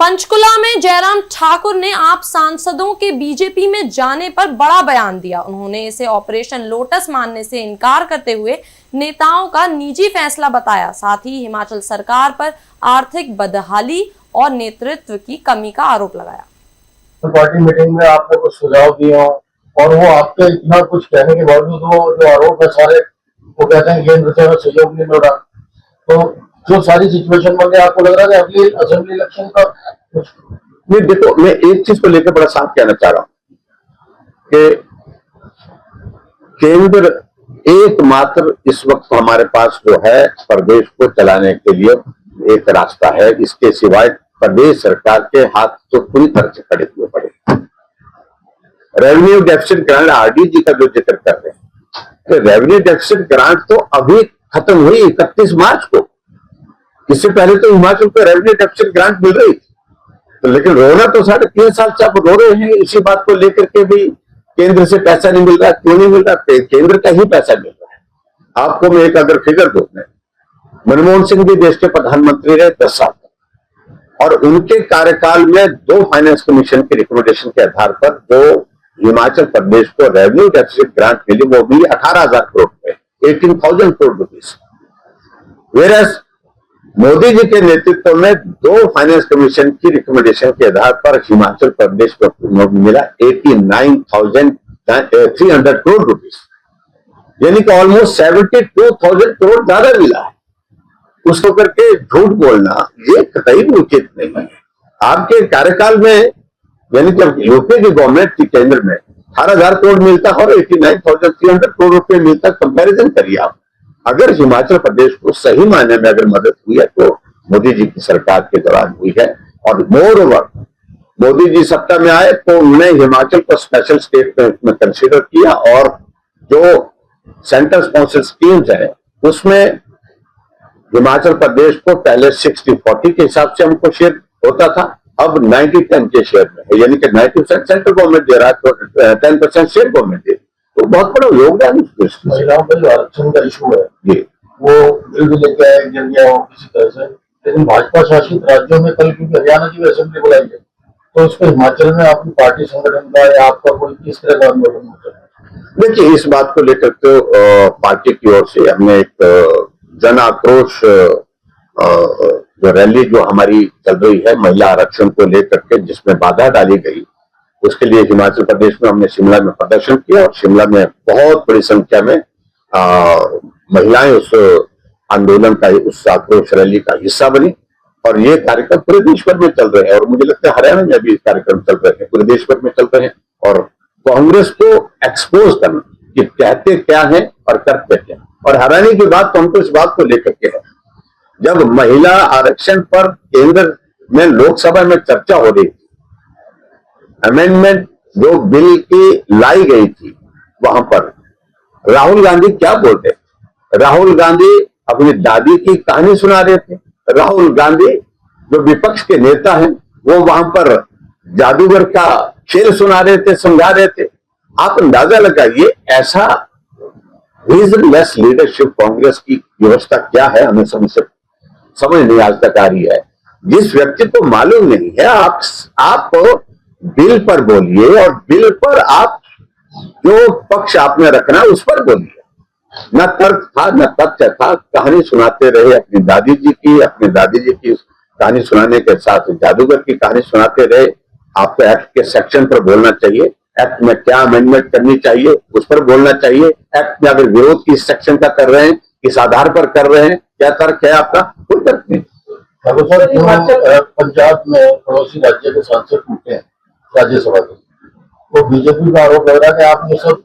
पंचकुला में जयराम ठाकुर ने आप सांसदों के बीजेपी में जाने पर बड़ा बयान दिया। उन्होंने इसे ऑपरेशन लोटस मानने से इनकार करते हुए नेताओं का निजी फैसला बताया। साथ ही हिमाचल सरकार पर आर्थिक बदहाली और नेतृत्व की कमी का आरोप लगाया। तो पार्टी मीटिंग में आपने कुछ सुझाव दिए हो और वो आपके इतना कुछ कहने के बावजूद वो जो आरोप है सारे वो कहते हैं केंद्र से सहयोग नहीं मिल रहा, तो जो सारी सिचुएशन बन गई, आपको लग रहा है कि अगली असेंबली इलेक्शन का नहीं। देखो, मैं एक चीज को लेकर बड़ा साफ कहना चाह रहा हूं कि केंद्र एकमात्र इस वक्त हमारे पास जो है प्रदेश को चलाने के लिए एक रास्ता है। इसके सिवाय प्रदेश सरकार के हाथ तो पूरी तरह से खड़े हुए पड़े। रेवेन्यू डेफिसिट ग्रांट आरडी जी का जो जिक्र कर रहे हैं, तो रेवेन्यू डेफिसिट ग्रांट तो अभी खत्म हुई 31 मार्च को। इससे पहले तो हिमाचल को रेवेन्यू डेफिसिट ग्रांट मिल रही थी, तो लेकिन रोना तो 3.5 साल से आप रो रहे हैं इसी बात को लेकर के भी केंद्र से पैसा नहीं मिल रहा। क्यों नहीं मिल रहा? केंद्र का ही पैसा मिल रहा है। आपको मैं एक अगर फिगर दूं, मनमोहन सिंह भी देश के प्रधानमंत्री रहे 10 साल तक, और उनके कार्यकाल में 2 फाइनेंस कमीशन के रिकमेंडेशन के आधार पर जो हिमाचल प्रदेश को रेवेन्यू डेफिसिट ग्रांट मिली वो भी 18,000 करोड़ रुपए, 18,000 करोड़ रुपीज। वेरस मोदी जी के नेतृत्व में 2 फाइनेंस कमीशन की रिकमेंडेशन के आधार पर हिमाचल प्रदेश को मिला 89,300 करोड़ रुपीज, यानी कि ऑलमोस्ट 72,000 करोड़ ज्यादा मिला है। उसको करके झूठ बोलना ये कतई भी उचित नहीं है। आपके कार्यकाल में यानी जब यूपी की गवर्नमेंट थी केंद्र में 18,000 करोड़ मिलता और 89,300 करोड़ रुपए मिलता। कंपैरिजन करिए आप। अगर हिमाचल प्रदेश को सही मायने में अगर मदद हुई है तो मोदी जी की सरकार के दौरान हुई है। और मोर ओवर मोदी जी सत्ता में आए तो उन्होंने हिमाचल को स्पेशल स्टेट में कंसीडर किया और जो सेंट्रल स्पॉन्सर स्कीम्स है उसमें हिमाचल प्रदेश को पहले 60-40 के हिसाब से हमको शेयर होता था, अब 90-10 के शेयर में है, यानी कि 90% सेंट्रल गवर्नमेंट दे रहा है तो 10% स्टेट गवर्नमेंट दे, तो बहुत बड़ा योगदान है। महिलाओं का जो आरक्षण का इशू है जी, वो बिल भी लेके आए, गिर गया हो किसी तरह से, लेकिन भाजपा शासित राज्यों में कल क्योंकि हरियाणा की असेंबली बुलाई है तो उस पर हिमाचल में आपकी पार्टी संगठन का या आपका कोई किस तरह का आंदोलन होता है? देखिए, इस बात को लेकर तो पार्टी की ओर से हमने एक जन आक्रोश जो रैली जो हमारी चल रही है महिला आरक्षण को लेकर के जिसमें बाधा डाली गई, उसके लिए हिमाचल प्रदेश में हमने शिमला में प्रदर्शन किया और शिमला में बहुत बड़ी संख्या में महिलाएं उस आंदोलन का, उस आक्रोश रैली का हिस्सा बनी। और ये कार्यक्रम पूरे देश भर में चल रहे हैं और मुझे लगता है हरियाणा में भी कार्यक्रम चल रहे हैं, पूरे देश भर में चल रहे हैं। और कांग्रेस को एक्सपोज करना कि कहते क्या है और करते क्या। और हैरानी की बात तो हमको इस बात को लेकर के है, जब महिला आरक्षण पर केंद्र में लोकसभा में चर्चा हो रही थी, अमेंडमेंट जो बिल की लाई गई थी, वहां पर राहुल गांधी क्या बोलते थे? राहुल गांधी अपनी दादी की कहानी सुना रहे थे। राहुल गांधी जो विपक्ष के नेता हैं वो वहां पर जादूगर का खेल सुना रहे थे, समझा रहे थे। आप अंदाजा लगाइए ऐसा रीजनलेस लीडरशिप कांग्रेस की व्यवस्था क्या है, हमें समझ नहीं आज तक आ रही है। जिस व्यक्ति को मालूम नहीं है आप बिल पर बोलिए और बिल पर आप जो पक्ष आपने रखना उस पर बोलिए। न तर्क था न तथ्य था, कहानी सुनाते रहे अपनी दादी जी की कहानी सुनाने के साथ जादूगर की कहानी सुनाते रहे। आपको एक्ट के सेक्शन पर बोलना चाहिए, एक्ट में क्या अमेंडमेंट करनी चाहिए उस पर बोलना चाहिए। एक्ट में अगर विरोध किस सेक्शन का कर रहे हैं, किस आधार पर कर रहे हैं, क्या तर्क है आपका? कोई तर्क नहीं। पंजाब में पड़ोसी राज्य के सांसद टूटे हैं राज्यसभा के, वो बीजेपी का आरोप लग रहा है कि आपने सब